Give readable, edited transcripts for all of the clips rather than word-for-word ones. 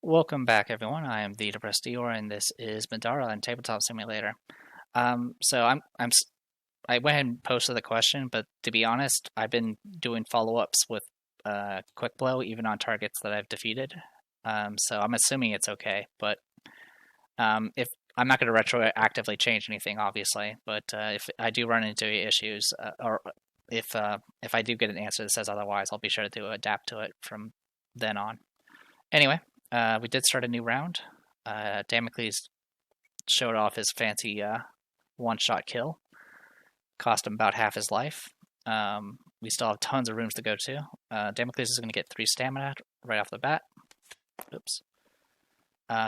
Welcome back, everyone. I am the Depressed Dior, and this is Middara and Tabletop Simulator. I went ahead and posted the question, but to be honest, I've been doing follow-ups with Quick Blow, even on targets that I've defeated. So I'm assuming it's okay, but if I'm not going to retroactively change anything, obviously. But if I do run into issues, or if I do get an answer that says otherwise, I'll be sure to adapt to it from then on. Anyway. We did start a new round. Damocles showed off his fancy one-shot kill. Cost him about half his life. We still have tons of rooms to go to. Damocles is going to get 3 stamina right off the bat. Oops.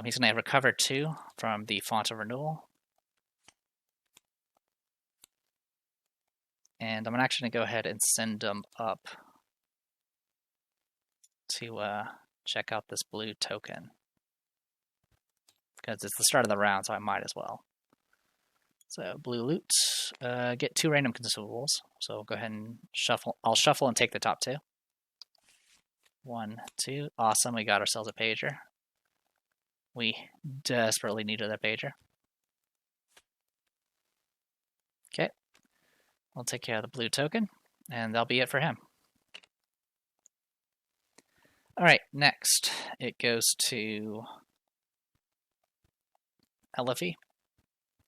He's going to recover 2 from the Font of Renewal. And I'm actually going to go ahead and send him up to check out this blue token, because it's the start of the round, so I might as well. So blue loot, get 2 random consumables. So we'll go ahead and shuffle. I'll shuffle and take the top 2. 1, 2, awesome. We got ourselves a pager. We desperately needed a pager. Okay, we'll take care of the blue token, and that'll be it for him. Alright, next it goes to Elifie.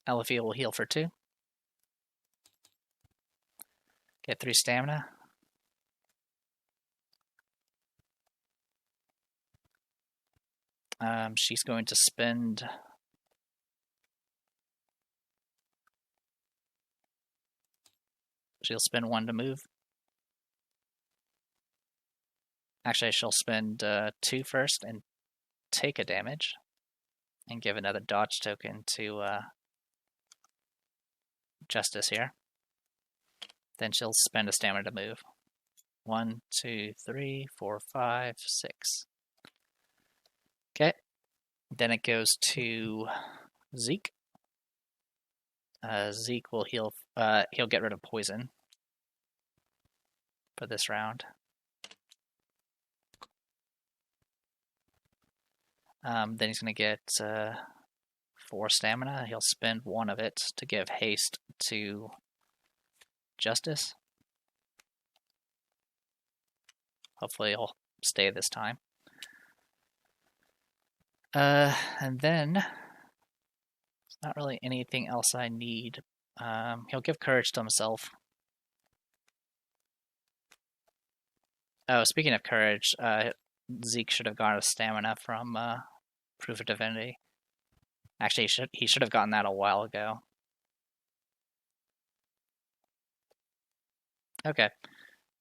Elifie will heal for 2. Get 3 stamina. She's going to spend... She'll spend 1 to move. Actually, she'll spend 2 first and take a damage, and give another dodge token to Justice here. Then she'll spend a stamina to move. 1, 2, 3, 4, 5, 6. Okay. Then it goes to Zeke. Zeke will heal. He'll get rid of poison for this round. Then he's going to get 4 stamina. He'll spend 1 of it to give haste to Justice. Hopefully he'll stay this time. And then there's not really anything else I need. He'll give courage to himself. Oh, speaking of courage, Zeke should have gotten a stamina from Proof of Divinity. Actually, he should have gotten that a while ago. Okay.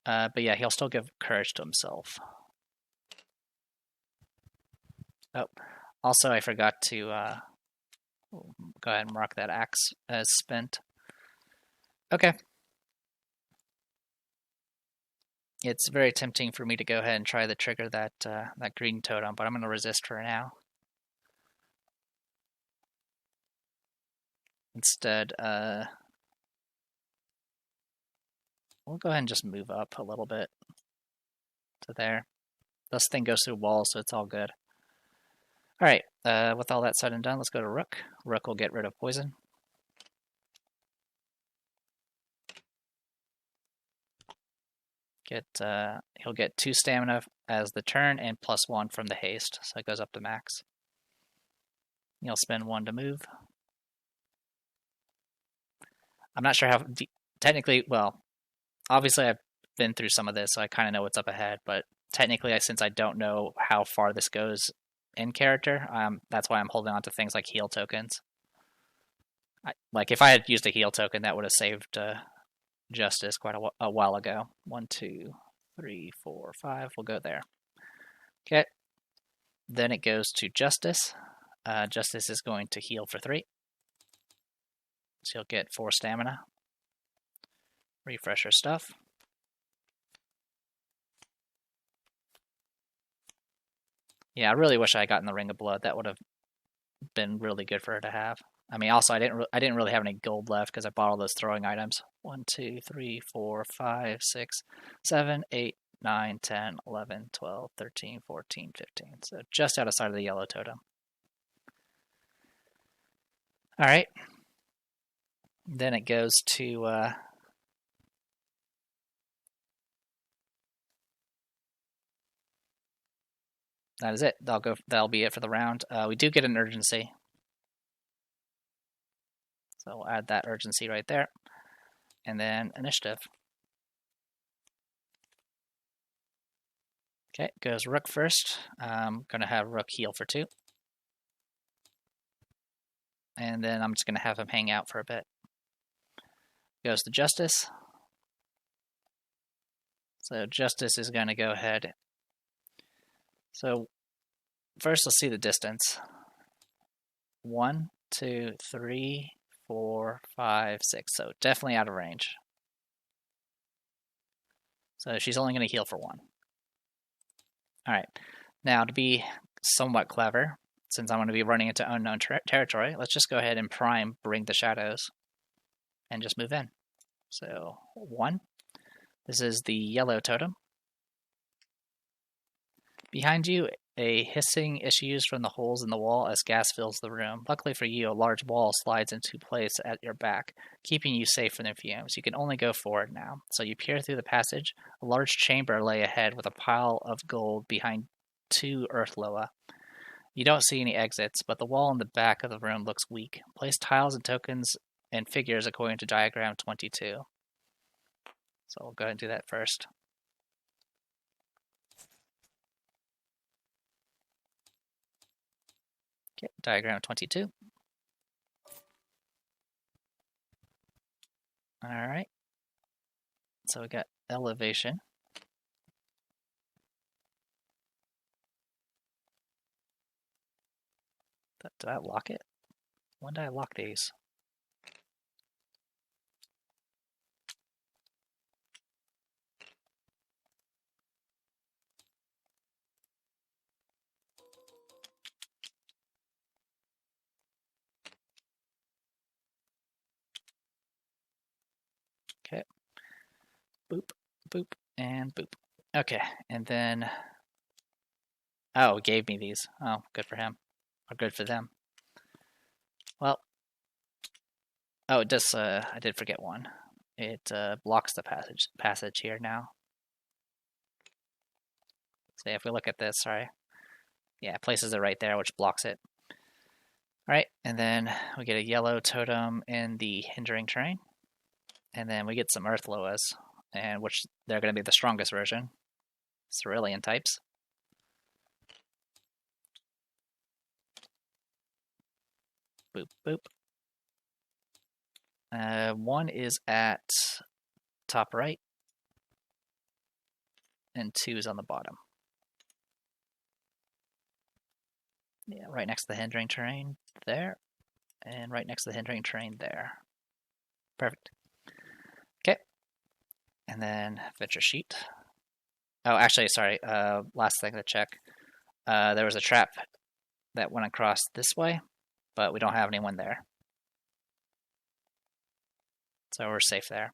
But yeah, he'll still give courage to himself. Oh, also I forgot to go ahead and mark that axe as spent. Okay. It's very tempting for me to go ahead and try to trigger that green totem, but I'm going to resist for now. Instead, we'll go ahead and just move up a little bit to there. This thing goes through walls, so it's all good. Alright, with all that said and done, let's go to Rook. Rook will get rid of poison. He'll get 2 stamina as the turn and +1 from the haste, so it goes up to max. He'll spend 1 to move. I'm not sure how technically. Well, obviously I've been through some of this, so I kind of know what's up ahead. But technically, since I don't know how far this goes in character, that's why I'm holding on to things like heal tokens. Like if I had used a heal token, that would have saved Justice quite a while ago. 1, 2, 3, 4, 5. We'll go there. Okay. Then it goes to Justice. Justice is going to heal for 3. So he'll get 4 stamina. Refresh her stuff. Yeah, I really wish I had gotten the Ring of Blood. That would have been really good for her to have. I mean, also I didn't really have any gold left because I bought all those throwing items. 1, 2, 3, 4, 5, 6, 7, 8, 9, 10, 11, 12, 13, 14, 15. So just outside of the yellow totem. All right. Then it goes to that is it. That'll be it for the round. We do get an urgency. So we'll add that urgency right there. And then initiative. Okay, goes Rook first. I'm going to have Rook heal for 2. And then I'm just going to have him hang out for a bit. Goes to Justice. So Justice is going to go ahead. So first let's see the distance. 1, 2, 3, 4, 5, 6. So definitely out of range. So she's only going to heal for 1. All right. Now to be somewhat clever, since I'm going to be running into unknown territory, let's just go ahead and prime Bring the Shadows and just move in. So 1. This is the yellow totem. Behind you, a hissing issues from the holes in the wall as gas fills the room. Luckily for you, a large wall slides into place at your back, keeping you safe from the fumes. You can only go forward now. So you peer through the passage. A large chamber lay ahead with a pile of gold behind 2 earth loa. You don't see any exits, but the wall in the back of the room looks weak. Place tiles and tokens and figures according to diagram 22. So we'll go ahead and do that first. Okay, diagram 22. All right. So we got elevation. Did I lock it? When did I lock these? Okay. Boop, boop, and boop. Okay, and then... Oh, it gave me these. Oh, good for him. Or good for them. Well... Oh, it does... I did forget one. It blocks the passage here now. So if we look at this, sorry. Yeah, it places it right there, which blocks it. Alright, and then we get a yellow totem in the hindering terrain. And then we get some earth loas, and which they're going to be the strongest version. Cerulean types. Boop, boop. 1 is at top right, and 2 is on the bottom. Yeah, right next to the hindering terrain there, and right next to the hindering terrain there. Perfect. Okay. And then Venture Sheet. Oh, actually, sorry. Last thing to check. There was a trap that went across this way, but we don't have anyone there. So we're safe there.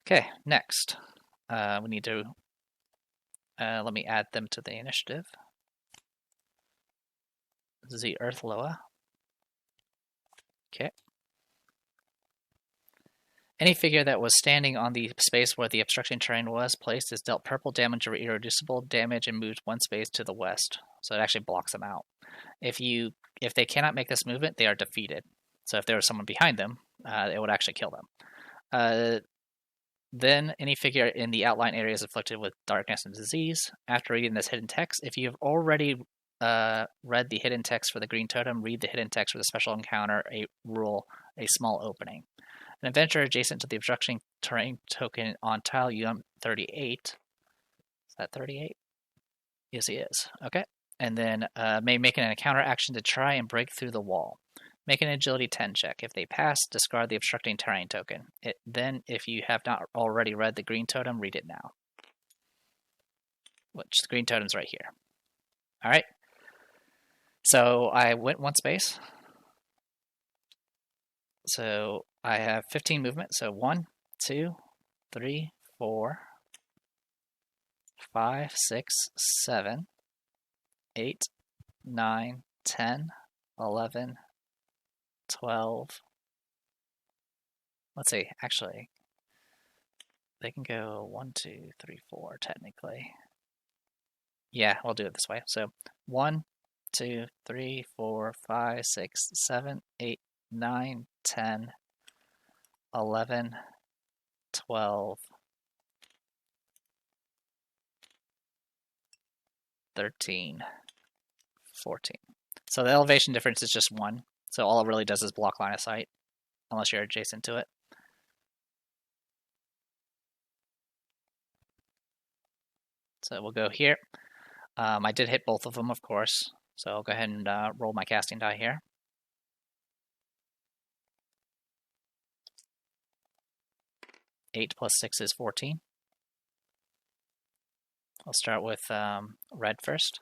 Okay, next. We need to... let me add them to the initiative. This is the Earth Loa. Okay. Any figure that was standing on the space where the obstructing terrain was placed is dealt purple damage or irreducible damage and moved 1 space to the west. So it actually blocks them out. If they cannot make this movement, they are defeated. So if there was someone behind them, it would actually kill them. Then any figure in the outline area is afflicted with darkness and disease. After reading this hidden text, if you have already read the hidden text for the green totem, read the hidden text for the special encounter, a small opening. An adventurer adjacent to the obstructing terrain token on tile UM38. Is that 38? Yes, he is. Okay. And then may make an encounter action to try and break through the wall. Make an agility 10 check. If they pass, discard the obstructing terrain token. Then, if you have not already read the green totem, read it now. Which, the green totem's right here. Alright. So, I went 1 space. So, I have 15 movement. So, 1, 2, 3, 4, 5, 6, 7, 8, 9, 10, 11, 12. Let's see, actually, they can go 1, 2, 3, 4, technically. Yeah, we'll do it this way. So 1, 2, 3, 4, 5, 6, 7, 8, 9, 10, 11, 12, 13, 14. So the elevation difference is just 1. So all it really does is block line of sight, unless you're adjacent to it. So we'll go here. I did hit both of them, of course. So I'll go ahead and roll my casting die here. Eight plus 6 is 14. I'll start with red first.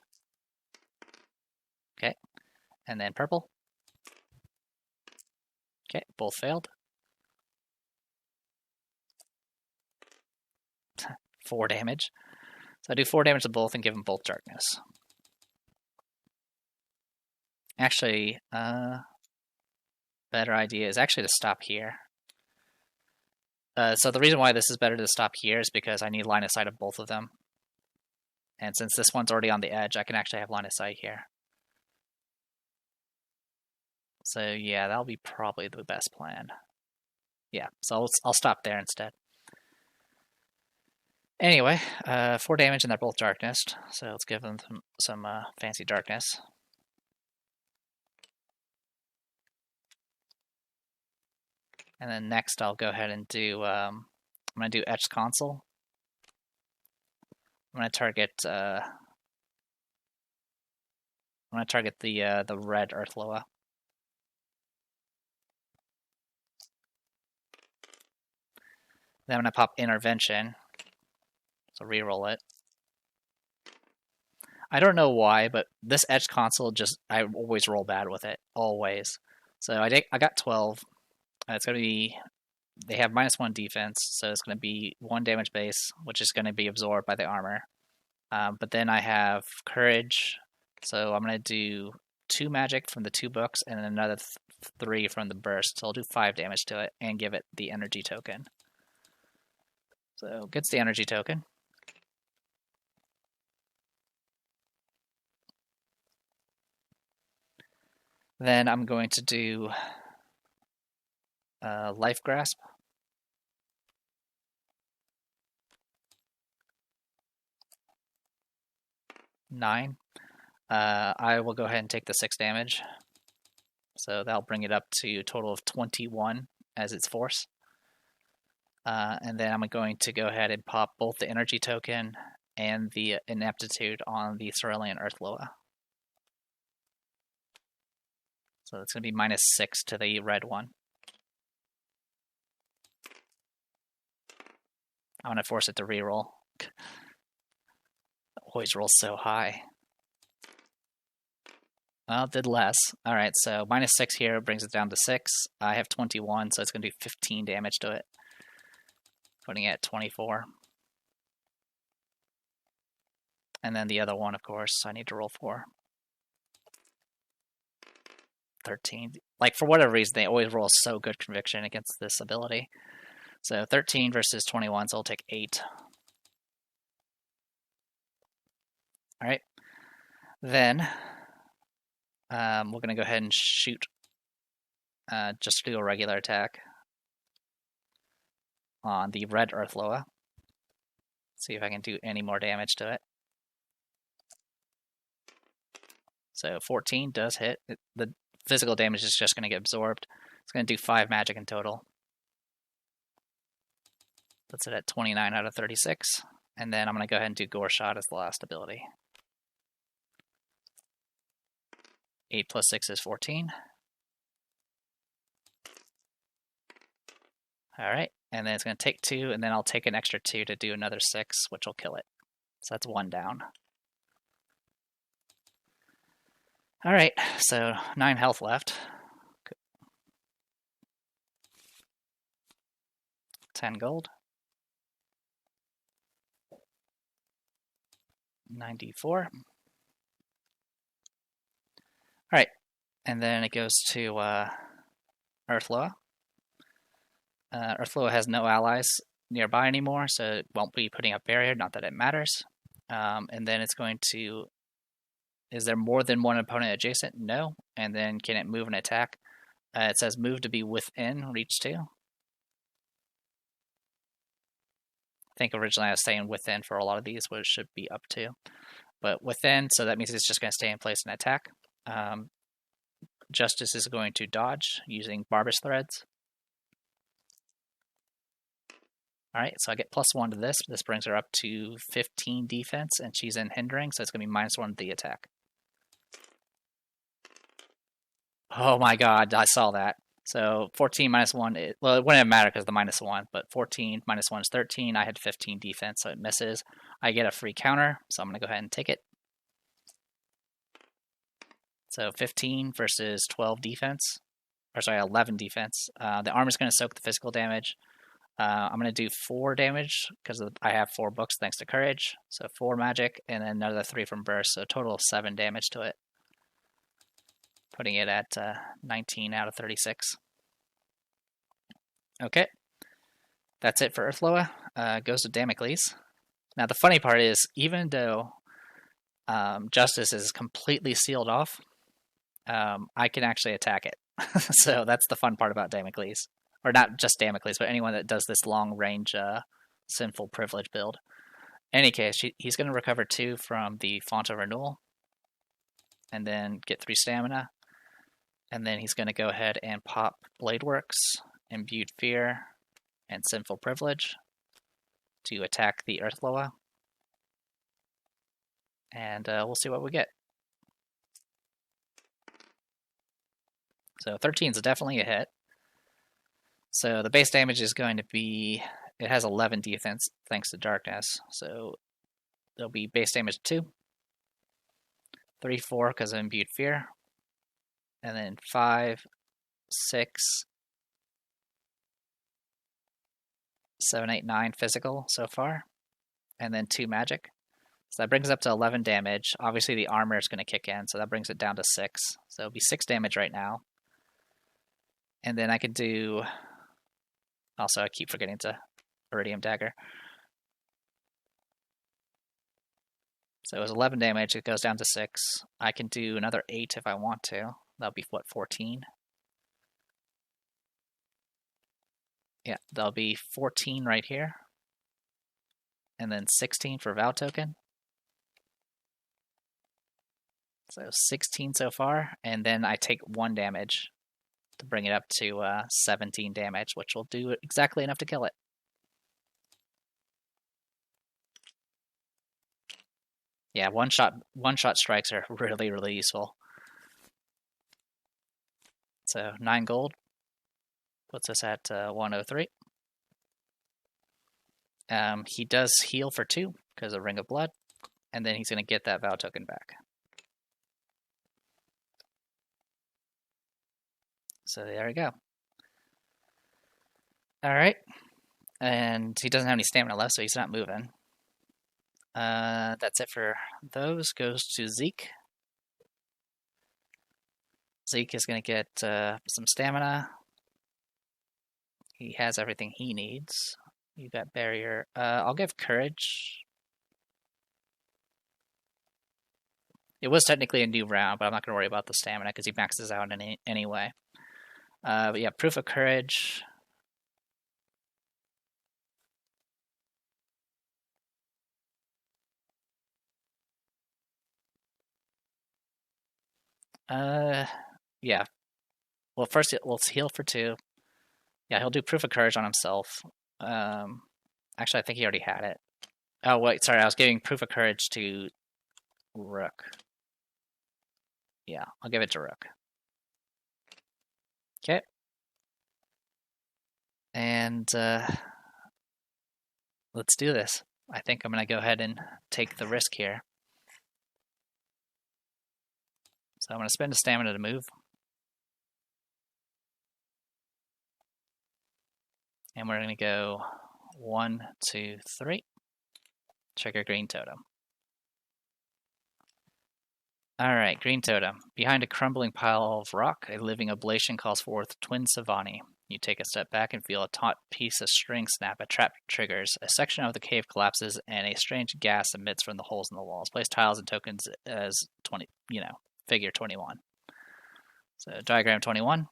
Okay, and then purple. Okay, both failed. 4 damage. So I do 4 damage to both and give them both darkness. Actually, better idea is actually to stop here. So the reason why this is better to stop here is because I need line of sight of both of them. And since this one's already on the edge, I can actually have line of sight here. So yeah, that'll be probably the best plan. Yeah, so I'll stop there instead. Anyway, 4 damage and they're both darkness, so let's give them some fancy darkness. And then next I'll go ahead and do, I'm going to do Etched Console. I'm going to target the red Earthloa. Then I'm going to pop Intervention, so reroll it. I don't know why, but this Etched Console I always roll bad with it, always. So I got 12. It's going to be, they have -1 defense, so it's going to be 1 damage base, which is going to be absorbed by the armor. But then I have Courage, so I'm going to do 2 magic from the 2 books and then another 3 from the burst. So I'll do 5 damage to it and give it the energy token. So gets the energy token. Then I'm going to do Life Grasp. Nine. I will go ahead and take the 6 damage. So that'll bring it up to a total of 21 as its force. And then I'm going to go ahead and pop both the energy token and the ineptitude on the Cerulean Earthloa. So it's going to be -6 to the red one. I'm going to force it to reroll. Always rolls so high. Well, it did less. Alright, so -6 here brings it down to 6. I have 21, so it's going to do 15 damage to it. Putting it at 24. And then the other one, of course, I need to roll for. 13. Like, for whatever reason, they always roll so good conviction against this ability. So 13 versus 21, so I'll take 8. Alright. Then, we're going to go ahead and shoot. Just do a regular attack on the red Earthloa. See if I can do any more damage to it. So 14 does hit. The physical damage is just going to get absorbed. It's going to do 5 magic in total. Puts it at 29 out of 36. And then I'm going to go ahead and do Gore Shot as the last ability. 8 plus 6 is 14. Alright, and then it's going to take 2, and then I'll take an extra 2 to do another 6, which will kill it. So that's 1 down. Alright, so 9 health left. 10 gold. 94. Alright, and then it goes to Earthloa. Earthloa has no allies nearby anymore, so it won't be putting up barrier, not that it matters. And then it's going to... Is there more than one opponent adjacent? No. And then can it move and attack? It says move to be within reach 2. I think originally I was saying within for a lot of these, but it should be up to. But within, so that means it's just going to stay in place and attack. Justice is going to dodge using Barber's Threads. Alright, so I get +1 to this. This brings her up to 15 defense, and she's in hindering, so it's going to be -1 to the attack. Oh my god, I saw that. So 14 -1, well, it wouldn't matter because of the -1, but 14 -1 is 13. I had 15 defense, so it misses. I get a free counter, so I'm going to go ahead and take it. So 15 versus 12 defense. Or sorry, 11 defense. The armor's going to soak the physical damage. I'm going to do 4 damage because I have 4 books thanks to courage. So 4 magic, and then another 3 from burst, so a total of 7 damage to it. Putting it at 19 out of 36. Okay. That's it for Earthloa. Goes to Damocles. Now the funny part is, even though Justice is completely sealed off, I can actually attack it. So that's the fun part about Damocles. Or not just Damocles, but anyone that does this long-range Sinful Privilege build. In any case, he's going to recover 2 from the Font of Renewal, and then get 3 stamina. And then he's going to go ahead and pop Bladeworks, Imbued Fear, and Sinful Privilege to attack the Earthloa. And we'll see what we get. So 13 is definitely a hit. So the base damage is going to be... It has 11 defense thanks to Darkness. So there'll be base damage 2. 3, 4 because of Imbued Fear. And then 5, 6, 7, 8, 9 physical so far. And then 2 magic. So that brings it up to 11 damage. Obviously the armor is going to kick in, so that brings it down to 6. So it'll be 6 damage right now. And then I could do... Also, I keep forgetting to Iridium Dagger. So it was 11 damage, it goes down to 6. I can do another 8 if I want to. That'll be, what, 14? Yeah, that'll be 14 right here. And then 16 for Vow Token. So 16 so far, and then I take 1 damage to bring it up to 17 damage, which will do exactly enough to kill it. Yeah, one-shot strikes are really, really useful. So 9 gold puts us at 103. He does heal for 2 because of Ring of Blood, and then he's going to get that Vow Token back. So there we go. Alright. And he doesn't have any stamina left, so he's not moving. That's it for those. Goes to Zeke. Zeke is going to get some stamina. He has everything he needs. You got barrier. I'll give courage. It was technically a new round, but I'm not going to worry about the stamina because he maxes out anyway. But yeah, proof of courage. Yeah. Well, first we'll heal for 2. Yeah, he'll do proof of courage on himself. Actually, I think he already had it. Oh wait, sorry, I was giving proof of courage to Rook. Yeah, I'll give it to Rook. Okay. And let's do this. I think I'm going to go ahead and take the risk here. So I'm going to spend a stamina to move. And we're going to go 1, 2, 3. Trigger green totem. Alright, green totem. Behind a crumbling pile of rock, a living oblation calls forth twin Savani. You take a step back and feel a taut piece of string snap. A trap triggers. A section of the cave collapses, and a strange gas emits from the holes in the walls. Place tiles and tokens as 20, figure 21. So diagram 21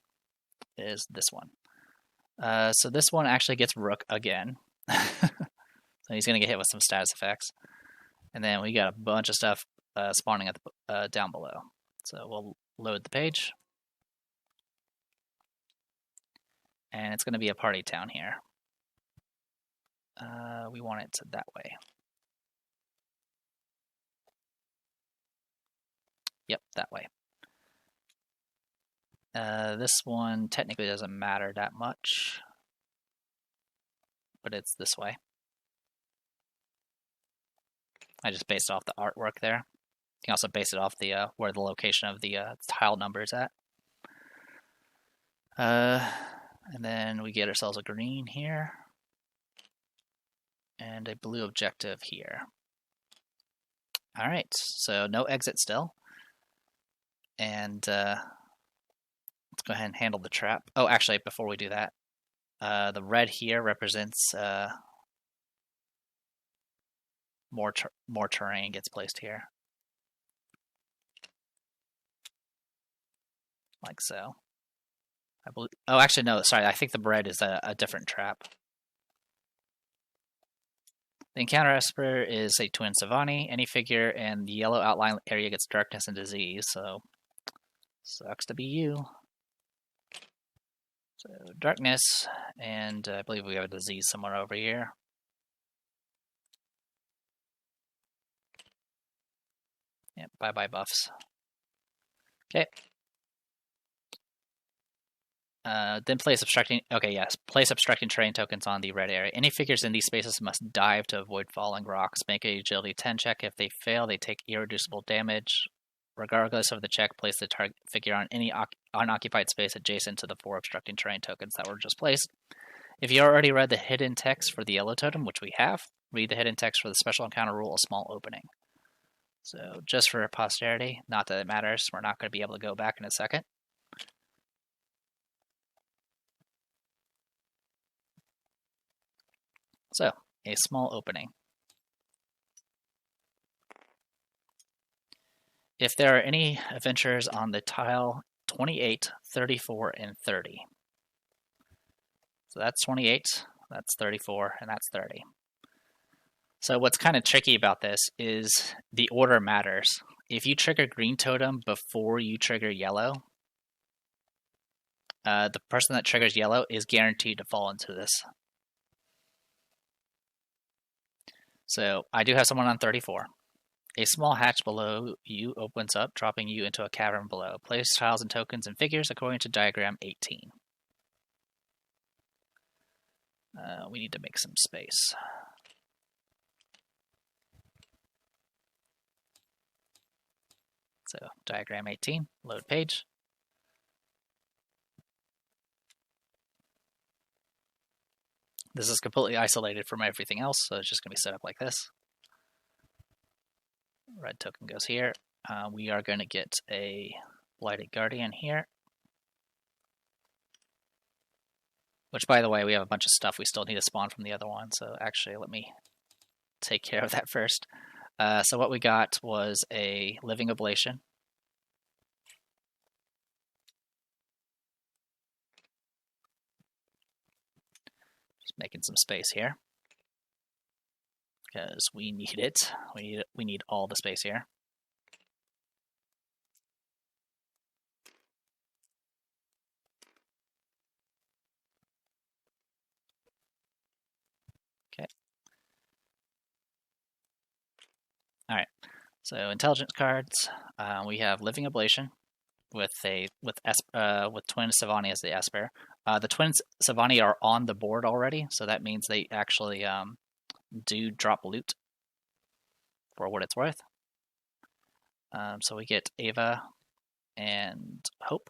is this one. So this one actually gets Rook again. So he's going to get hit with some status effects. And then we got a bunch of stuff spawning at the, down below. So we'll load the page. And it's going to be a party town here. We want it that way. Yep, that way. This one technically doesn't matter that much, but it's this way. I just based it off the artwork there. You can also base it off the where the location of the tile number is at. And then we get ourselves a green here. And a blue objective here. Alright, so no exit still. And let's go ahead and handle the trap. Oh, actually, before we do that, the red here represents more terrain gets placed here. Like so. I believe. Oh, actually, no, sorry, I think the red is a different trap. The encounter esper is a twin Savani. Any figure in the yellow outline area gets darkness and disease, so sucks to be you. So darkness, and I believe we have a disease somewhere over here. Yep, bye-bye buffs. Okay. Then place obstructing. Okay, yes. Place obstructing terrain tokens on the red area. Any figures in these spaces must dive to avoid falling rocks. Make a agility 10 check. If they fail, they take irreducible damage. Regardless of the check, place the target figure on any unoccupied space adjacent to the 4 obstructing terrain tokens that were just placed. If you already read the hidden text for the yellow totem, which we have, read the hidden text for the special encounter rule, a small opening. So just for posterity, not that it matters. We're not going to be able to go back in a second. So, a small opening. If there are any adventurers on the tile 28, 34, and 30. So that's 28, that's 34, and that's 30. So what's kind of tricky about this is the order matters. If you trigger green totem before you trigger yellow, the person that triggers yellow is guaranteed to fall into this. So I do have someone on 34. A small hatch below you opens up, dropping you into a cavern below. Place tiles and tokens and figures according to diagram 18. We need to make some space. So diagram 18, load page. This is completely isolated from everything else, so it's just going to be set up like this. Red token goes here. We are going to get a Blighted Guardian here. Which, by the way, we have a bunch of stuff we still need to spawn from the other one, so actually let me take care of that first. So what we got was a Living Oblation. Making some space here because we need it. We need all the space here. Okay. All right. So intelligence cards. We have Living Oblation with Twin Savani as the Esper. The Twin Savani are on the board already, so that means they actually do drop loot for what it's worth. So we get Ava and Hope,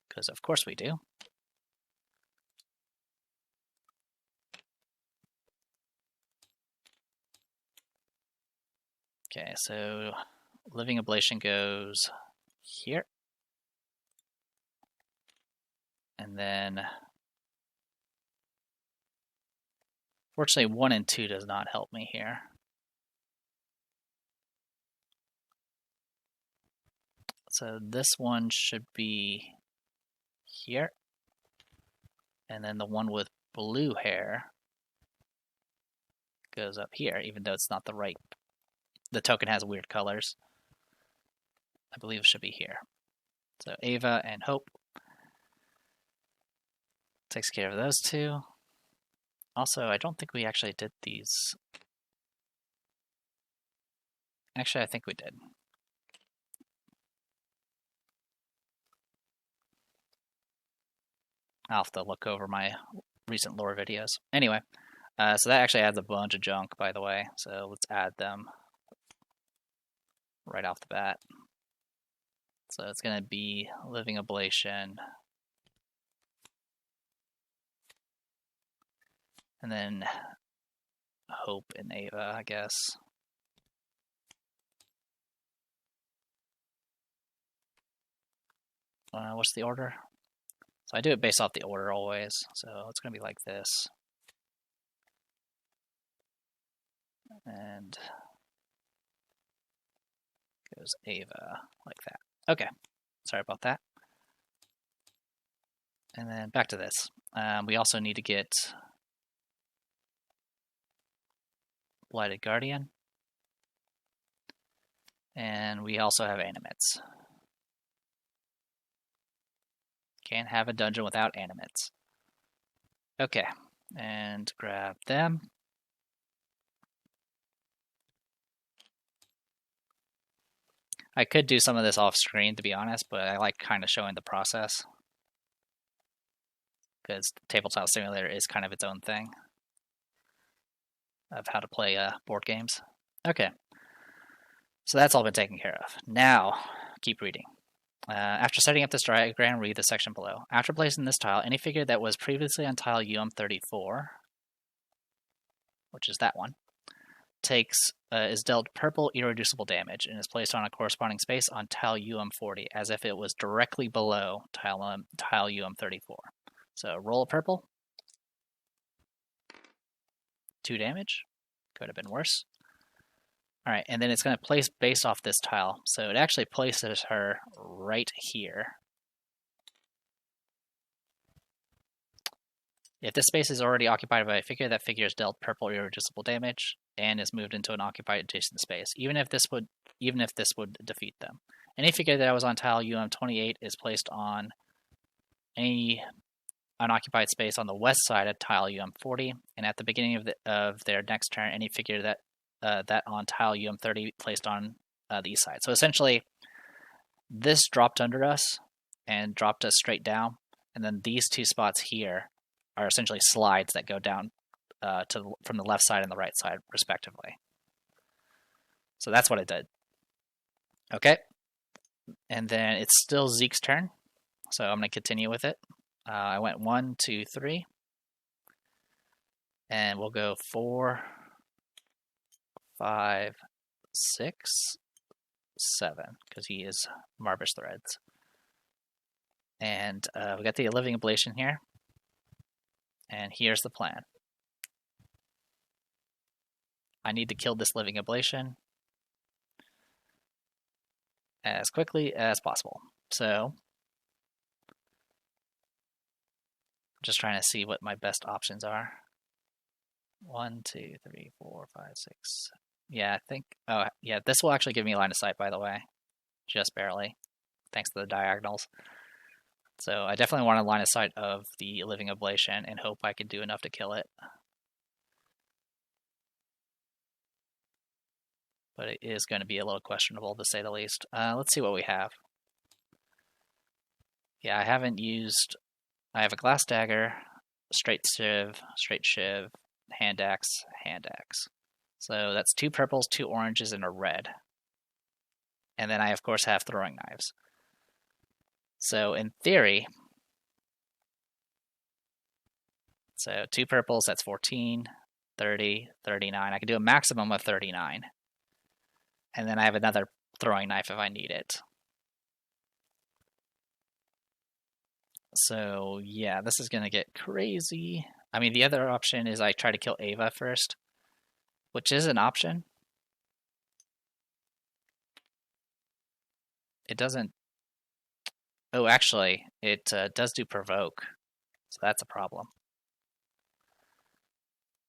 because of course we do. Okay, so Living Ablation goes here. And then, fortunately, 1 and 2 does not help me here. So this one should be here. And then the one with blue hair goes up here, even though it's not the right. The token has weird colors. I believe it should be here. So Ava and Hope takes care of those two. Also, I don't think we actually did these. Actually, I think we did. I'll have to look over my recent lore videos. Anyway, so that actually adds a bunch of junk, by the way. So let's add them right off the bat. So it's going to be Living Ablation. And then Hope and Ava, I guess. What's the order? So I do it based off the order always. So it's going to be like this. And goes Ava like that. Okay, sorry about that. And then back to this. We also need to get Blighted Guardian. And we also have animates. Can't have a dungeon without animates. Okay, and grab them. I could do some of this off screen, to be honest, but I like kind of showing the process. Because Tabletop Simulator is kind of its own thing of how to play board games. Okay, so that's all been taken care of. Now, keep reading. After setting up this diagram, read the section below. After placing this tile, any figure that was previously on tile UM34, which is that one, is dealt purple irreducible damage and is placed on a corresponding space on tile UM40 as if it was directly below tile UM34. So roll a purple. 2 damage. Could have been worse. Alright, and then it's going to place based off this tile. So it actually places her right here. If this space is already occupied by a figure, that figure is dealt purple irreducible damage and is moved into an occupied adjacent space, even if this would defeat them. Any figure that was on tile UM28 is placed on any unoccupied space on the west side of tile UM40, and at the beginning of their next turn, any figure that on tile UM30 placed on the east side. So essentially, this dropped under us and dropped us straight down, and then these two spots here are essentially slides that go down from the left side and the right side, respectively. So that's what it did. Okay, and then it's still Zeke's turn, so I'm going to continue with it. I went 1, 2, 3, and we'll go 4, 5, 6, 7, because he is Marvish Threads. And we got the Living Ablation here. And here's the plan. I need to kill this Living Ablation as quickly as possible. So, I'm just trying to see what my best options are. 1, 2, 3, 4, 5, 6. Yeah, I think. Oh, yeah, this will actually give me line of sight, by the way. Just barely. Thanks to the diagonals. So I definitely want a line of sight of the Living Ablation and hope I can do enough to kill it. But it is going to be a little questionable, to say the least. Let's see what we have. Yeah, I haven't used... I have a Glass Dagger, Straight Shiv, Hand Axe. So that's 2 purples, 2 oranges, and a red. And then I, of course, have Throwing Knives. So in theory, so 2 purples, that's 14, 30, 39. I can do a maximum of 39. And then I have another throwing knife if I need it. So yeah, this is going to get crazy. I mean, the other option is I try to kill Ava first, which is an option. It doesn't... Oh, actually, it does do provoke, so that's a problem.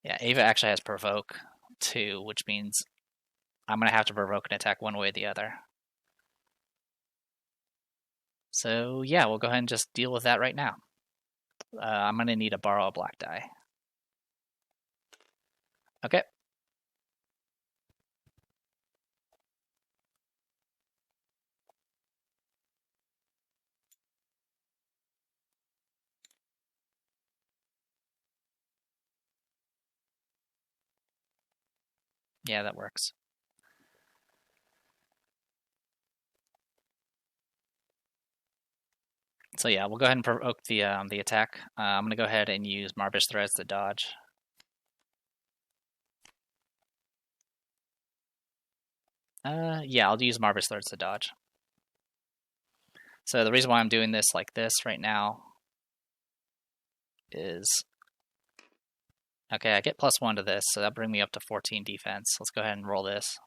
Yeah, Ava actually has provoke too, which means I'm going to have to provoke an attack one way or the other. So yeah, we'll go ahead and just deal with that right now. I'm going to need to borrow a black die. Okay. Yeah, that works. So yeah, we'll go ahead and provoke the attack. I'm going to go ahead and use Marbish Threads to dodge. Yeah, I'll use Marbish Threads to dodge. So the reason why I'm doing this like this right now is... Okay, I get +1 to this, so that'll bring me up to 14 defense. Let's go ahead and roll this.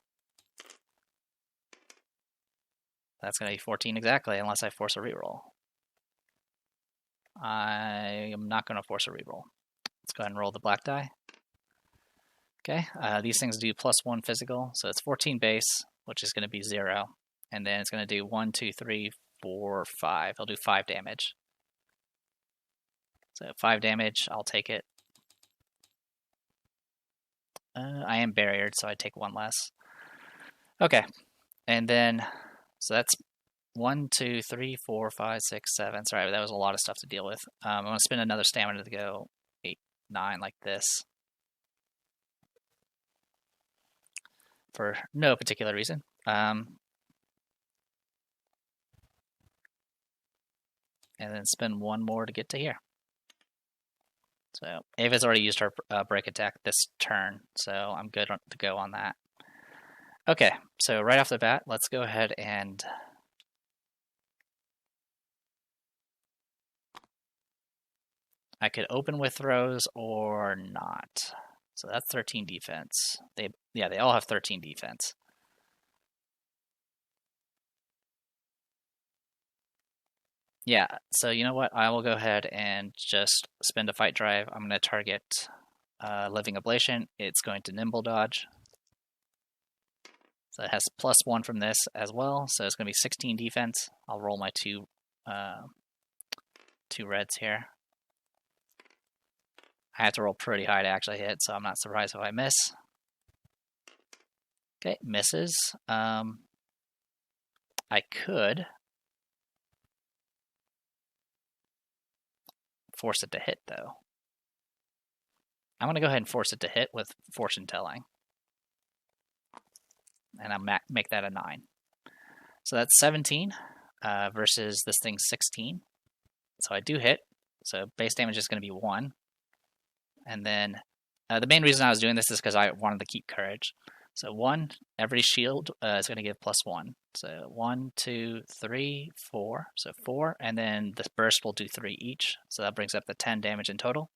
That's going to be 14 exactly, unless I force a reroll. I am not going to force a reroll. Let's go ahead and roll the black die. Okay, these things do +1 physical, so it's 14 base, which is going to be 0. And then it's going to do 1, 2, 3, 4, 5. I'll do 5 damage. So 5 damage, I'll take it. I am barriered, so I take 1 less. Okay, and then, so that's 1, 2, 3, 4, 5, 6, 7. Sorry, that was a lot of stuff to deal with. I'm going to spend another stamina to go 8, 9 like this. For no particular reason. And then spend 1 more to get to here. So Ava's already used her break attack this turn, so I'm good to go on that. Okay, so right off the bat, let's go ahead and I could open with throws or not. So that's 13 defense. They all have 13 defense. Yeah, so you know what? I will go ahead and just spend a fight drive. I'm going to target Living Ablation. It's going to nimble dodge. So it has +1 from this as well. So it's going to be 16 defense. I'll roll my two reds here. I have to roll pretty high to actually hit, so I'm not surprised if I miss. Okay, misses. I could force it to hit, though. I'm going to go ahead and force it to hit with Fortune Telling. And I'll make that a 9. So that's 17 versus this thing's 16. So I do hit. So base damage is going to be 1. And then the main reason I was doing this is because I wanted to keep courage. So 1, every shield is going to give +1. So 1, 2, 3, 4. So 4, and then this burst will do 3 each. So that brings up the 10 damage in total.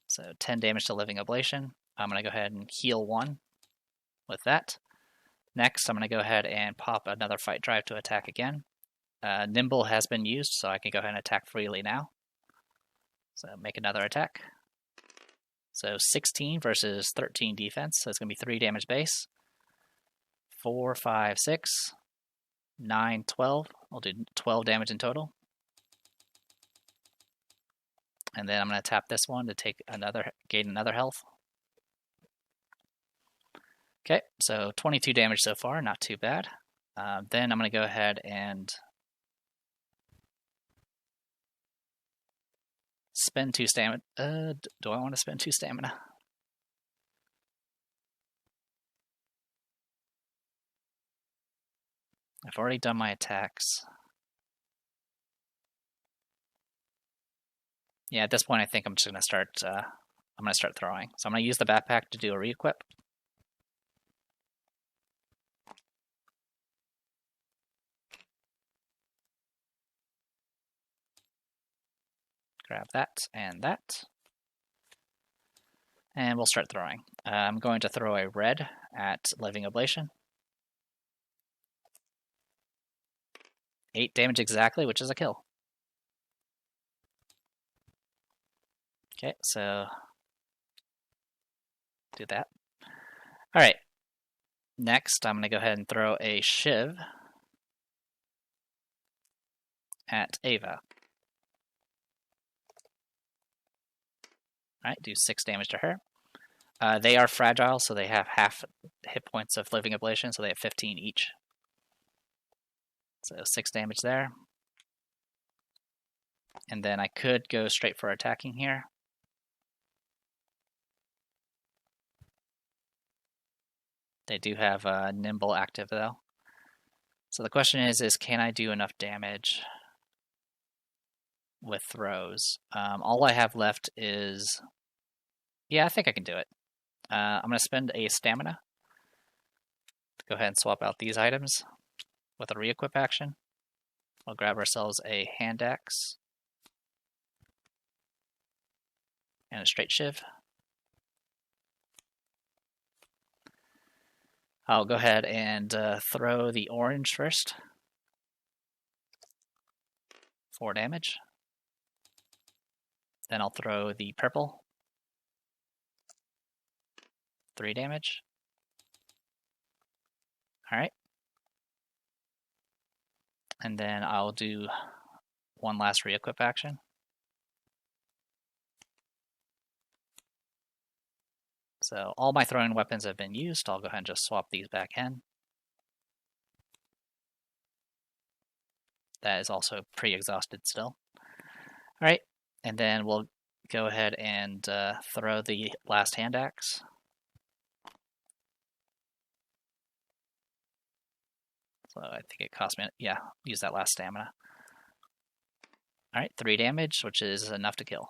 So 10 damage to Living Ablation. I'm going to go ahead and heal 1 with that. Next, I'm going to go ahead and pop another fight drive to attack again. Nimble has been used, so I can go ahead and attack freely now. So make another attack. So 16 versus 13 defense, so it's going to be 3 damage base. 4, 5, 6, 9, 12. I'll do 12 damage in total. And then I'm going to tap this one to gain another health. Okay, so 22 damage so far, not too bad. Then I'm going to go ahead and spend 2 stamina. Do I want to spend 2 stamina? I've already done my attacks. Yeah, at this point, I think I'm just going to start. I'm going to start throwing. So I'm going to use the backpack to do a re-equip. grab that and that. And we'll start throwing. I'm going to throw a red at Living Ablation. 8 damage exactly, which is a kill. Okay, so do that. All right. Next, I'm going to go ahead and throw a Shiv at Ava. All right, do 6 damage to her. They are fragile, so they have half hit points of Living Ablation, so they have 15 each. So 6 damage there. And then I could go straight for attacking here. They do have Nimble active, though. So the question is can I do enough damage with throws? All I have left is... Yeah, I think I can do it. I'm going to spend a stamina to go ahead and swap out these items with a re-equip action. We'll grab ourselves a hand axe and a straight shiv. I'll go ahead and throw the orange first. 4 damage. Then I'll throw the purple. 3 damage. Alright. And then I'll do one last re-equip action. So all my throwing weapons have been used. I'll go ahead and just swap these back in. That is also pre-exhausted still. Alright, and then we'll go ahead and throw the last hand axe. So I think it cost me, yeah, use that last stamina. Alright, 3 damage, which is enough to kill.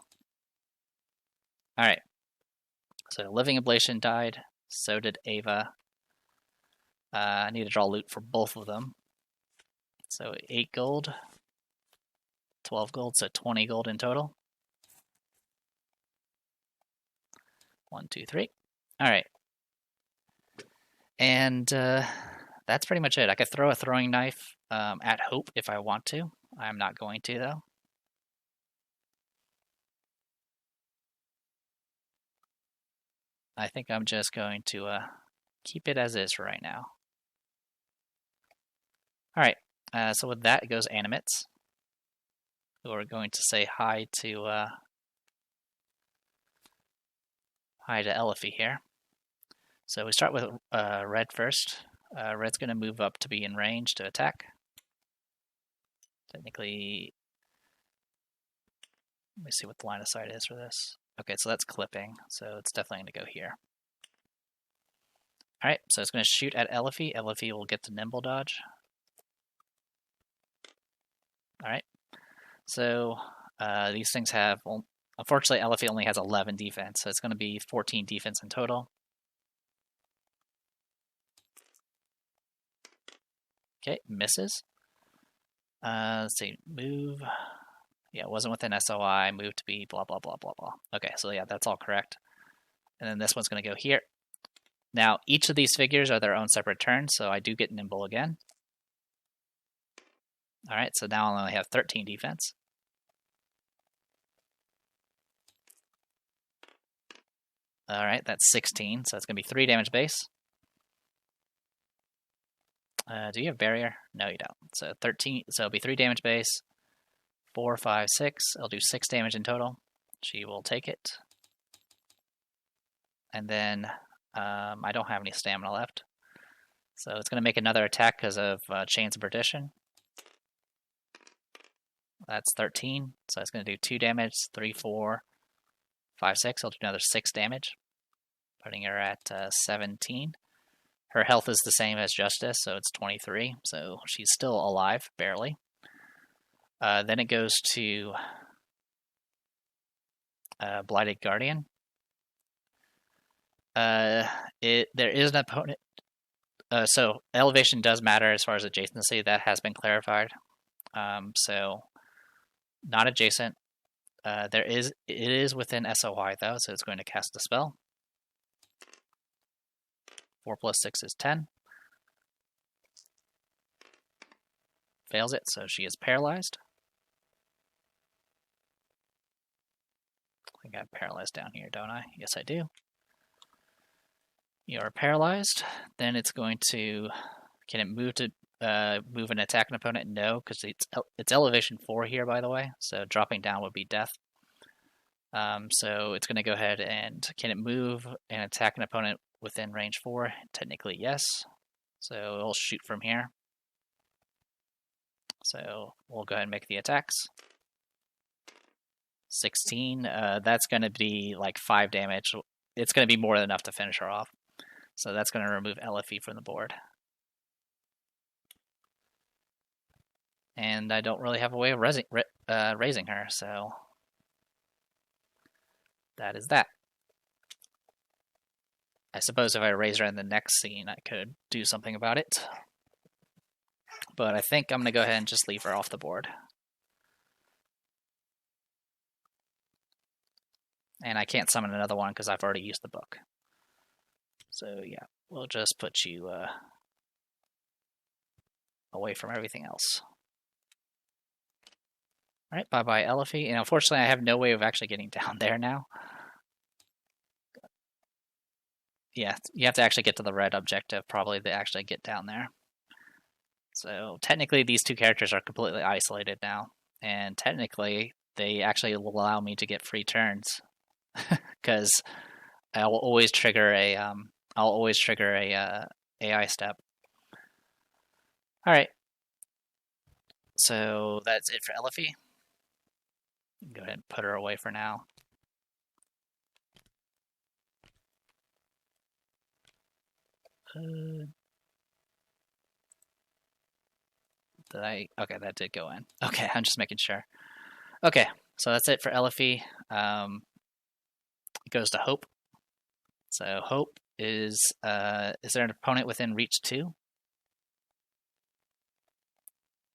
Alright, so Living Ablation died, so did Ava. I need to draw loot for both of them. So 8 gold, 12 gold, so 20 gold in total. 1, 2, 3. Alright. And that's pretty much it. I could throw a throwing knife at Hope if I want to. I'm not going to, though. I think I'm just going to keep it as is for right now. Alright, so with that, it goes Animates, who are going to say hi to Elifie here. So we start with Red first. Red's going to move up to be in range to attack. Technically, let me see what the line of sight is for this. Okay, so that's clipping, so it's definitely going to go here. Alright, so it's going to shoot at Elifie. Elifie will get to nimble dodge. Alright, so these things have, well, unfortunately Elifie only has 11 defense, so it's going to be 14 defense in total. Okay, misses. Let's see, move. Yeah, it wasn't within SOI, move to be blah, blah, blah, blah, blah. Okay, so yeah, that's all correct. And then this one's going to go here. Now, each of these figures are their own separate turns, so I do get nimble again. Alright, so now I only have 13 defense. Alright, that's 16, so it's going to be 3 damage base. Do you have barrier? No, you don't. So 13, so it'll be 3 damage base. 4, 5, 6. I'll do 6 damage in total. She will take it. And then I don't have any stamina left. So it's going to make another attack because of Chains of Perdition. That's 13. So it's going to do 2 damage, 3, 4, 5, 6. I'll do another 6 damage, putting her at 17. Her health is the same as Justice, so it's 23. So she's still alive, barely. Then it goes to Blighted Guardian. There is an opponent. So elevation does matter as far as adjacency. That has been clarified. So not adjacent. it is within SOI though, so it's going to cast a spell. 4 plus 6 is 10. Fails it, so she is paralyzed. I think I have paralyzed down here, don't I? Yes, I do. You are paralyzed. Then it's going to... Can it move to move an attack an opponent? No, because it's elevation 4 here, by the way. So dropping down would be death. So it's going to go ahead and... Can it move and attack an opponent within range 4? Technically, yes. So it'll shoot from here. So we'll go ahead and make the attacks. 16. That's going to be like 5 damage. It's going to be more than enough to finish her off. So that's going to remove LFE from the board. And I don't really have a way of raising her, so that is that. I suppose if I raise her in the next scene, I could do something about it. But I think I'm going to go ahead and just leave her off the board. And I can't summon another one because I've already used the book. So yeah, we'll just put you away from everything else. Alright, bye-bye Elfie. And unfortunately I have no way of actually getting down there now. Yeah, you have to actually get to the red objective probably to actually get down there. So technically these two characters are completely isolated now. And technically they actually allow me to get free turns. Because I'll always trigger a AI step. All right. So that's it for Elfie. Go ahead and put her away for now. Okay, that did go in. Okay, I'm just making sure. Okay, so that's it for Elfie. It goes to Hope. So Hope is there an opponent within reach 2?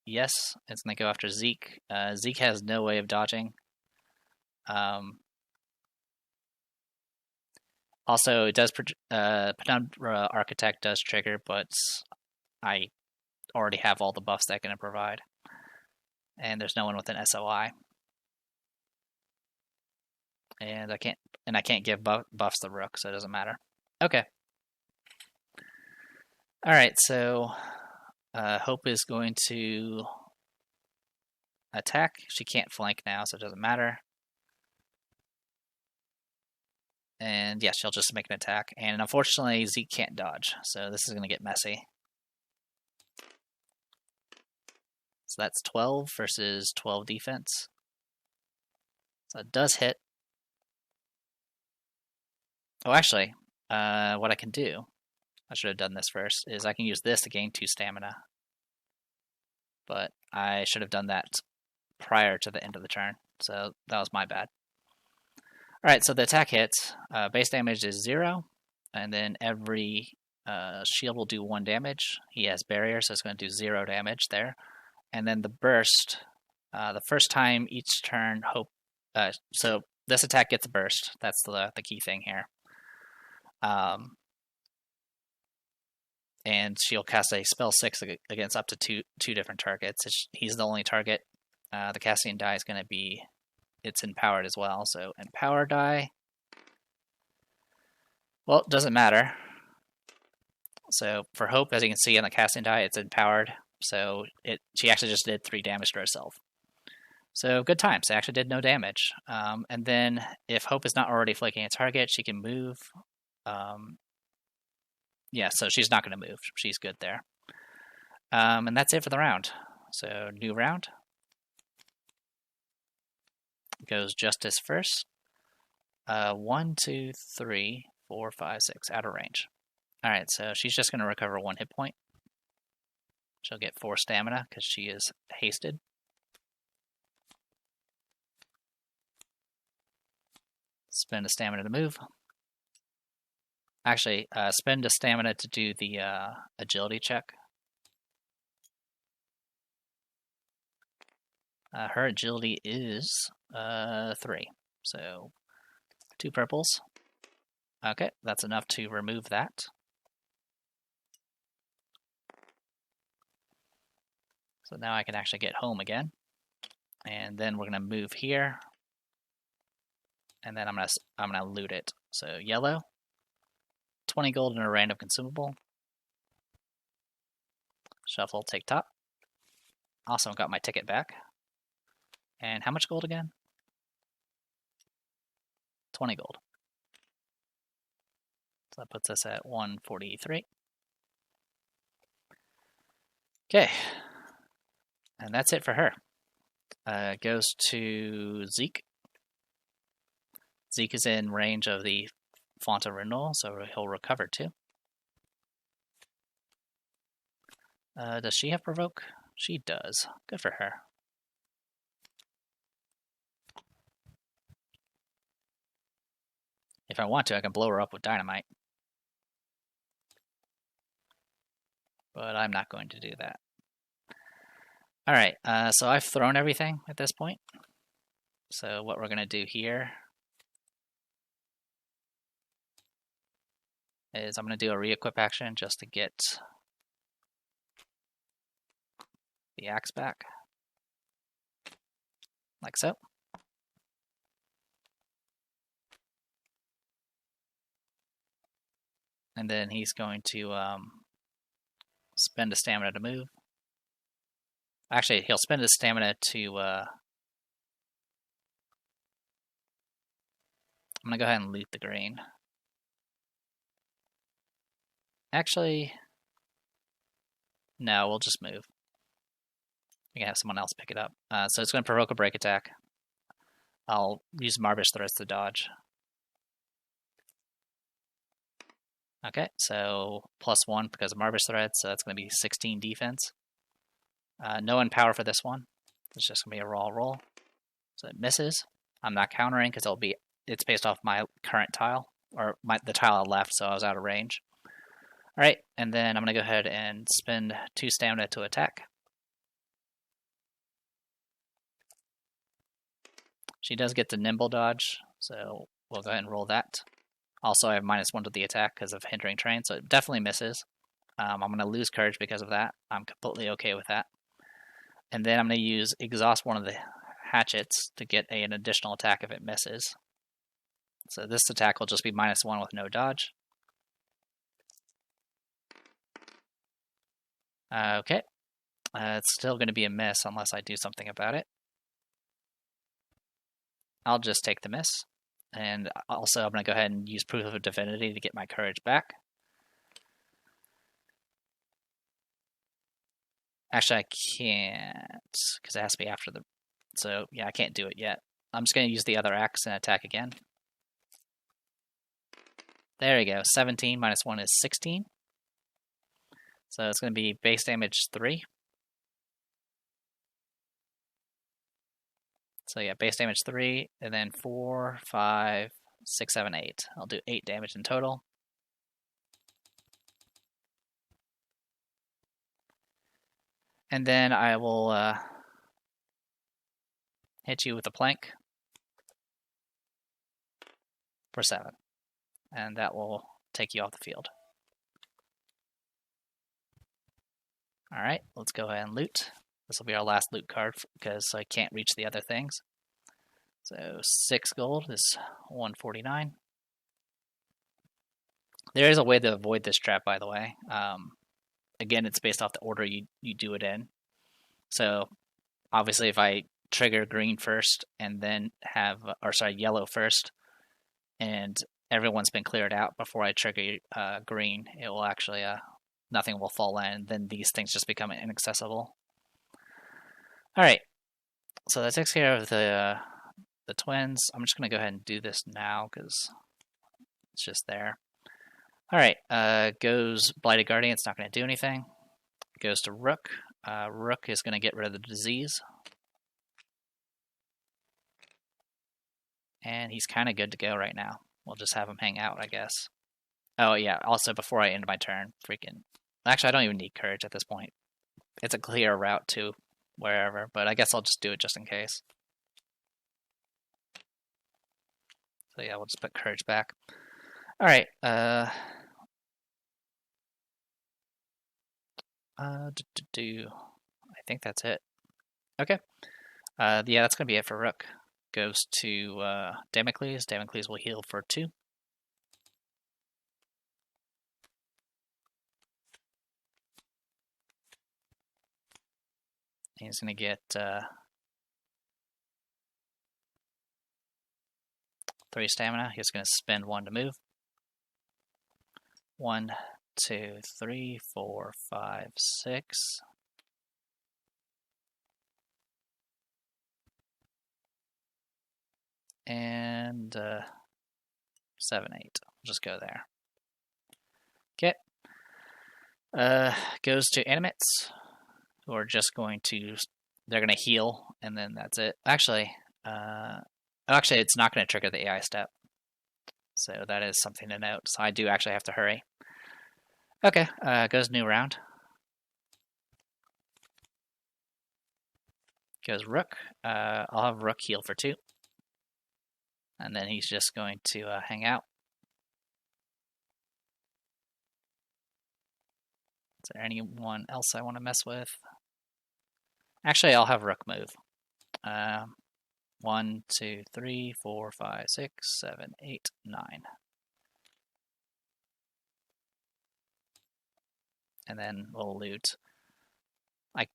Yes, it's going to go after Zeke. Zeke has no way of dodging. Also, it does Penumbra Architect does trigger, but I already have all the buffs that can provide, and there's no one with an SOI. And I can't give buffs to Rook, so it doesn't matter. Okay. All right, so Hope is going to attack. She can't flank now, so it doesn't matter. And yeah, she'll just make an attack. And unfortunately, Zeke can't dodge, so this is going to get messy. So that's 12 versus 12 defense. So it does hit. Oh, actually, what I can do, I should have done this first, is I can use this to gain 2 stamina. But I should have done that prior to the end of the turn, so that was my bad. Alright, so the attack hits. Base damage is 0, and then every shield will do 1 damage. He has barrier, so it's going to do 0 damage there. And then the burst, the first time each turn, Hope. So this attack gets a burst. That's the key thing here. And she'll cast a spell 6 against up to two different targets. He's the only target. The casting die is going to be, it's empowered as well. So empower die. Well, it doesn't matter. So for Hope, as you can see on the casting die, it's empowered. So she actually just did 3 damage to herself. So good times. It actually did no damage. And then if Hope is not already flanking a target, she can move. Yeah, so she's not going to move. She's good there. And that's it for the round. So new round. Goes Justice first. 1, 2, 3, 4, 5, 6. Out of range. Alright, so she's just going to recover 1 hit point. She'll get 4 stamina because she is hasted. Spend a stamina to move. Actually, spend a stamina to do the agility check. Her agility is 3. So 2 purples. Okay, that's enough to remove that. So now I can actually get home again. And then we're gonna move here. And then I'm gonna loot it. So yellow, 20 gold and a random consumable. Shuffle, take top. Also got my ticket back. And how much gold again? 20 gold. So that puts us at 143. Okay. And that's it for her. Goes to Zeke. Zeke is in range of the Font of Renewal, so he'll recover too. Does she have Provoke? She does. Good for her. If I want to, I can blow her up with dynamite. But I'm not going to do that. Alright, so I've thrown everything at this point. So what we're going to do here is I'm going to do a re-equip action just to get the axe back. Like so. And then he's going to spend a stamina to move. Actually, he'll spend his stamina to... I'm going to go ahead and loot the green. Actually, no, we'll just move. We can have someone else pick it up. So it's going to provoke a break attack. I'll use Marbish Threads to dodge. Okay, so +1 because of Marbish Threads, so that's going to be 16 defense. No Empower for this one. It's just going to be a raw roll. So it misses. I'm not countering because it's based off my current tile, or the tile I left, so I was out of range. Alright, and then I'm going to go ahead and spend 2 stamina to attack. She does get the nimble dodge, so we'll go ahead and roll that. Also, I have -1 to the attack because of hindering terrain, so it definitely misses. I'm going to lose courage because of that. I'm completely okay with that. And then I'm going to use exhaust one of the hatchets to get an additional attack if it misses. So this attack will just be -1 with no dodge. Okay. It's still going to be a miss unless I do something about it. I'll just take the miss. And also, I'm going to go ahead and use Proof of Divinity to get my courage back. Actually, I can't, because it has to be after the... So, yeah, I can't do it yet. I'm just going to use the other axe and attack again. There you go. 17 -1 is 16. So it's going to be base damage 3. So yeah, base damage 3, and then 4, 5, 6, 7, 8. I'll do 8 damage in total. And then I will hit you with a plank for 7. And that will take you off the field. Alright, let's go ahead and loot. This will be our last loot card because I can't reach the other things. So 6 gold is 149. There is a way to avoid this trap, by the way. Again, it's based off the order you do it in. So obviously if I trigger green first and then yellow first, and everyone's been cleared out before I trigger green, it will actually, nothing will fall in, then these things just become inaccessible. Alright, so that takes care of the twins. I'm just going to go ahead and do this now because it's just there. Alright, goes Blighted Guardian. It's not going to do anything. Goes to Rook. Rook is going to get rid of the disease. And he's kind of good to go right now. We'll just have him hang out, I guess. Oh, yeah, also before I end my turn, Actually, I don't even need courage at this point. It's a clear route to wherever, but I guess I'll just do it just in case. So yeah, we'll just put courage back. All right. I think that's it. Okay. Yeah, that's gonna be it for Rook. Goes to Damocles. Damocles will heal for 2. He's gonna get 3 stamina. He's gonna spend 1 to move. 1, 2, 3, 4, 5, 6. And 7, 8. We'll just go there. Okay. Goes to animates, who are just going to, they're going to heal, and then that's it. Actually, it's not going to trigger the AI step. So that is something to note. So I do actually have to hurry. Okay, goes new round. Goes Rook. I'll have Rook heal for 2. And then he's just going to hang out. Is there anyone else I want to mess with? Actually, I'll have Rook move. 1, 2, 3, 4, 5, 6, 7, 8, 9. And then we'll loot. I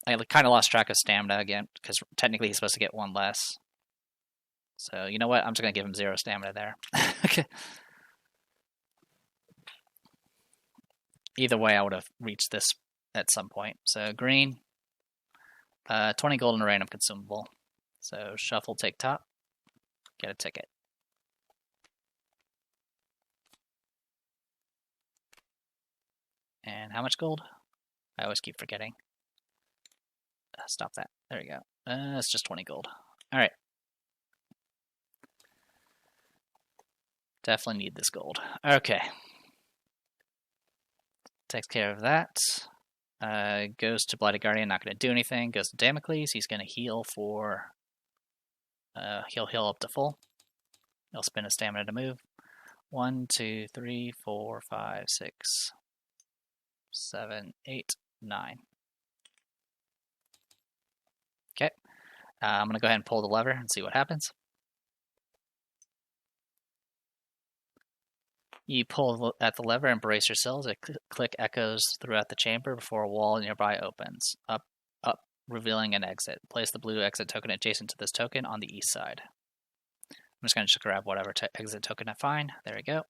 kind of lost track of stamina again, because technically he's supposed to get 1 less. So, you know what? I'm just going to give him 0 stamina there. Okay. Either way, I would have reached this at some point. So, green. 20 gold and a random consumable. So, shuffle, take top. Get a ticket. And how much gold? I always keep forgetting. Stop that. There we go. It's just 20 gold. Alright. Definitely need this gold. Okay. Takes care of that. Goes to Blighted Guardian, not going to do anything. Goes to Damocles. He's going to heal for... he'll heal up to full. He'll spend his stamina to move. 1, 2, 3, 4, 5, 6, 7, 8, 9. Okay. I'm going to go ahead and pull the lever and see what happens. You pull at the lever and brace yourselves. A click echoes throughout the chamber before a wall nearby opens. Up, revealing an exit. Place the blue exit token adjacent to this token on the east side. I'm just going to grab whatever exit token I find. There we go.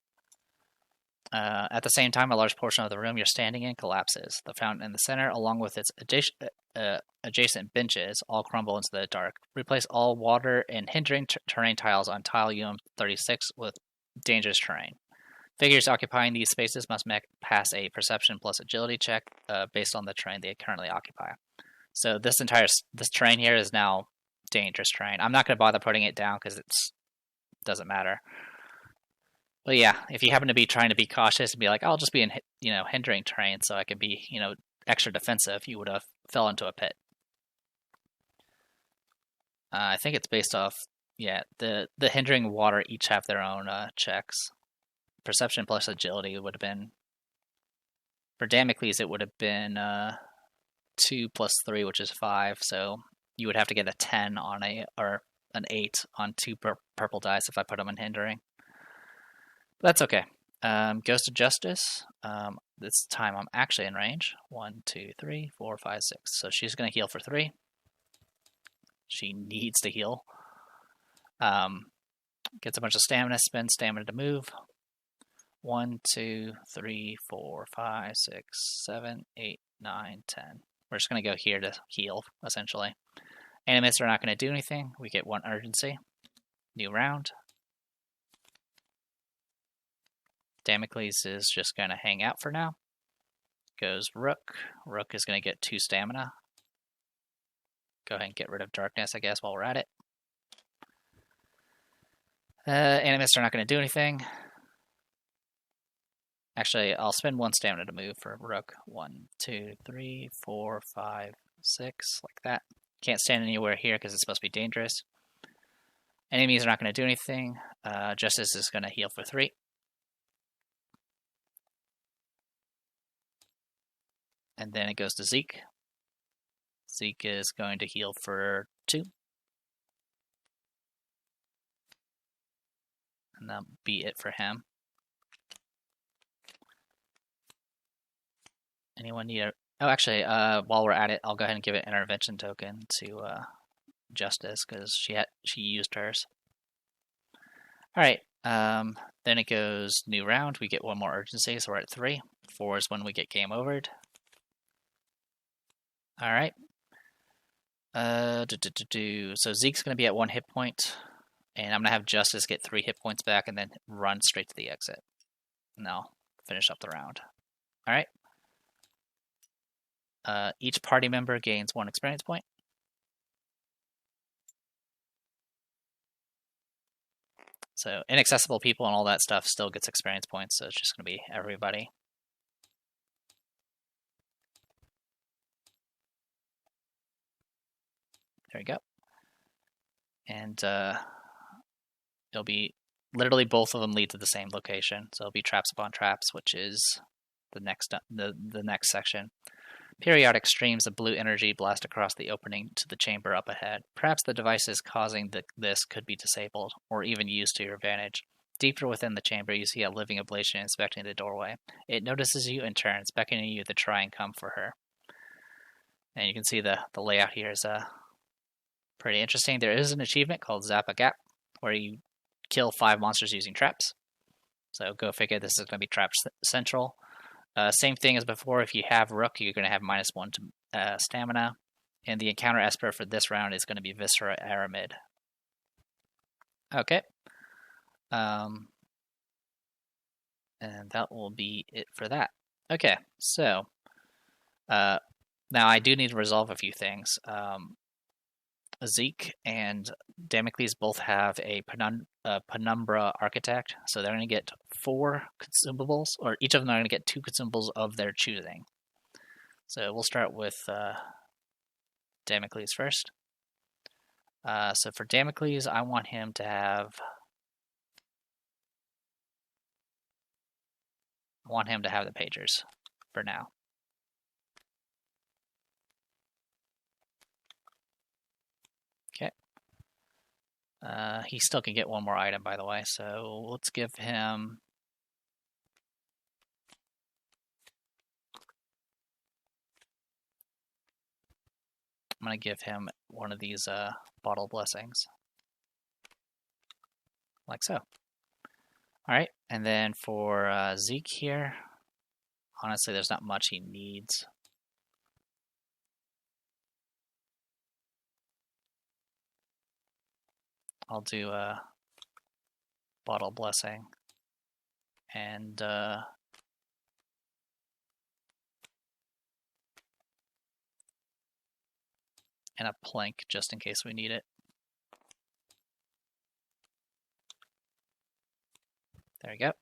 At the same time, a large portion of the room you're standing in collapses. The fountain in the center, along with its adjacent benches, all crumble into the dark. Replace all water and hindering terrain tiles on tile UM36 with dangerous terrain. Figures occupying these spaces must pass a perception plus agility check based on the terrain they currently occupy. So this terrain here is now dangerous terrain. I'm not going to bother putting it down because it doesn't matter. But yeah, if you happen to be trying to be cautious and be like, I'll just be in hindering terrain so I can be extra defensive, you would have fell into a pit. I think it's based off the hindering water each have their own checks. Perception plus agility would have been, for Damocles, it would have been 2 plus 3, which is 5. So you would have to get a 10 on or an 8 on 2 purple dice if I put them in hindering. But that's okay. Goes to Justice. This time I'm actually in range. 1, 2, 3, 4, 5, 6. So she's going to heal for 3. She needs to heal. Gets a bunch of stamina, spends stamina to move. 1, 2, 3, 4, 5, 6, 7, 8, 9, 10. We're just going to go here to heal, essentially. Animates are not going to do anything. We get 1 urgency. New round. Damocles is just going to hang out for now. Goes Rook. Rook is going to get 2 stamina. Go ahead and get rid of darkness, I guess, while we're at it. Animates are not going to do anything. Actually, I'll spend 1 stamina to move for Rook. 1, 2, 3, 4, 5, 6, like that. Can't stand anywhere here because it's supposed to be dangerous. Enemies are not going to do anything. Justice is going to heal for 3. And then it goes to Zeke. Zeke is going to heal for 2. And that'll be it for him. Anyone need a... Oh, actually, while we're at it, I'll go ahead and give an intervention token to Justice, because she used hers. Alright, then it goes new round. We get 1 more urgency, so we're at 3. 4 is when we get game overed. Alright. So Zeke's going to be at 1 hit point, and I'm going to have Justice get 3 hit points back and then run straight to the exit. And I'll finish up the round. Alright. Each party member gains 1 experience point. So inaccessible people and all that stuff still gets experience points, so it's just going to be everybody. There we go. And it'll be literally both of them lead to the same location. So it'll be traps upon traps, which is the next section. Periodic streams of blue energy blast across the opening to the chamber up ahead. Perhaps the devices causing this could be disabled, or even used to your advantage. Deeper within the chamber, you see a living ablation inspecting the doorway. It notices you and turns, beckoning you to try and come for her. And you can see the layout here is pretty interesting. There is an achievement called Zap a Gap, where you kill 5 monsters using traps. So go figure, this is going to be Trap Central. Same thing as before, if you have Rook, you're going to have -1 to stamina. And the encounter esper for this round is going to be Viscera Aramid. Okay. And that will be it for that. Okay, so now I do need to resolve a few things. Zeke and Damocles both have a Penumbra Architect, so they're going to get 4 consumables, or each of them are going to get 2 consumables of their choosing. So we'll start with Damocles first. So for Damocles, I want him to have... the pagers for now. Okay. He still can get 1 more item, by the way, so let's give him... I'm going to give him one of these bottle blessings. Like so. Alright, and then for Zeke here, honestly, there's not much he needs. I'll do a bottle blessing and a plank just in case we need it. There we go.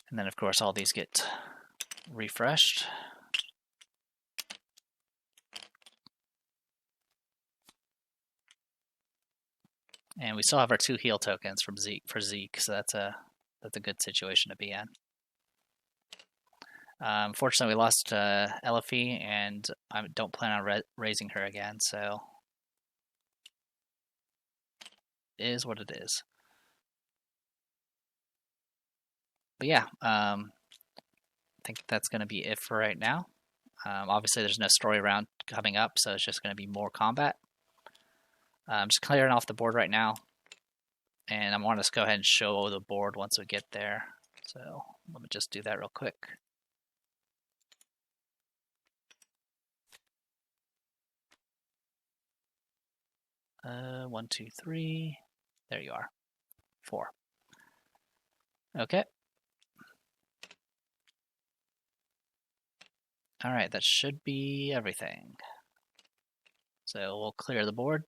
And then of course all these get refreshed. And we still have our 2 heal tokens from Zeke, so that's a good situation to be in. Fortunately, we lost Elifie, and I don't plan on raising her again, so it is what it is. But yeah, I think that's going to be it for right now. Obviously, there's no story round coming up, so it's just going to be more combat. I'm just clearing off the board right now, and I want to go ahead and show the board once we get there. So let me just do that real quick. One, two, three. There you are. 4. Okay. All right, that should be everything. So we'll clear the board.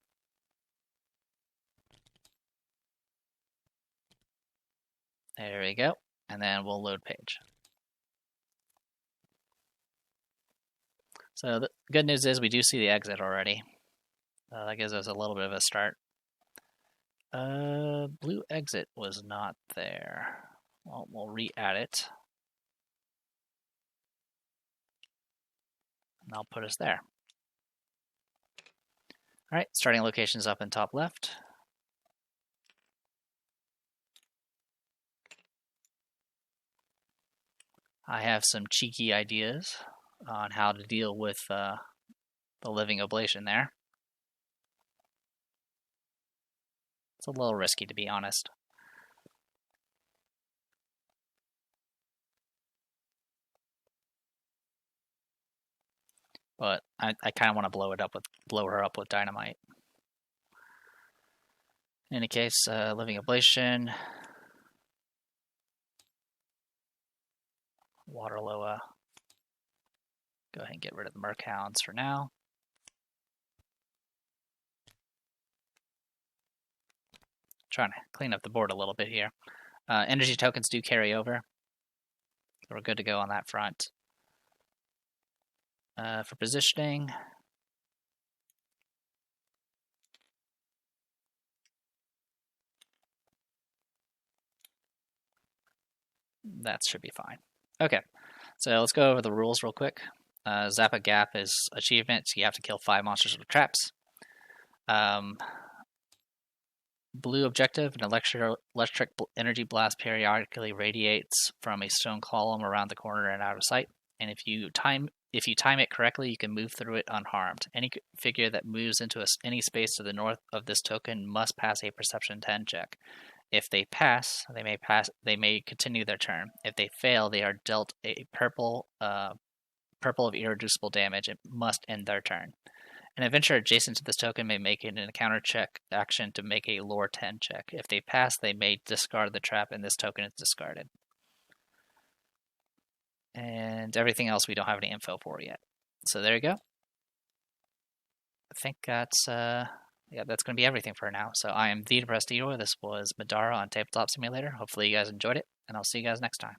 There we go. And then we'll load page. So the good news is we do see the exit already. That gives us a little bit of a start. Blue exit was not there. Well, we'll re-add it. And I'll put us there. All right, starting locations up in top left. I have some cheeky ideas on how to deal with the living oblation there. It's a little risky, to be honest. But I kind of want to blow her up with dynamite. In any case, living oblation. Waterloa. Go ahead and get rid of the Merchounds for now. Trying to clean up the board a little bit here. Energy tokens do carry over. We're good to go on that front. For positioning, that should be fine. Okay, so let's go over the rules real quick. Zappa Gap is achievement, so you have to kill 5 monsters with traps. Blue objective, an electric energy blast periodically radiates from a stone column around the corner and out of sight. And if you time it correctly, you can move through it unharmed. Any figure that moves into any space to the north of this token must pass a Perception 10 check. If they pass, they may continue their turn. If they fail, they are dealt a purple of irreducible damage and must end their turn. An adventurer adjacent to this token may make an encounter check action to make a lore 10 check. If they pass, they may discard the trap, and this token is discarded. And everything else we don't have any info for yet. So there you go. I think that's going to be everything for now. So I am the Depressed Eeyore. This was Middara on Tabletop Simulator. Hopefully you guys enjoyed it, and I'll see you guys next time.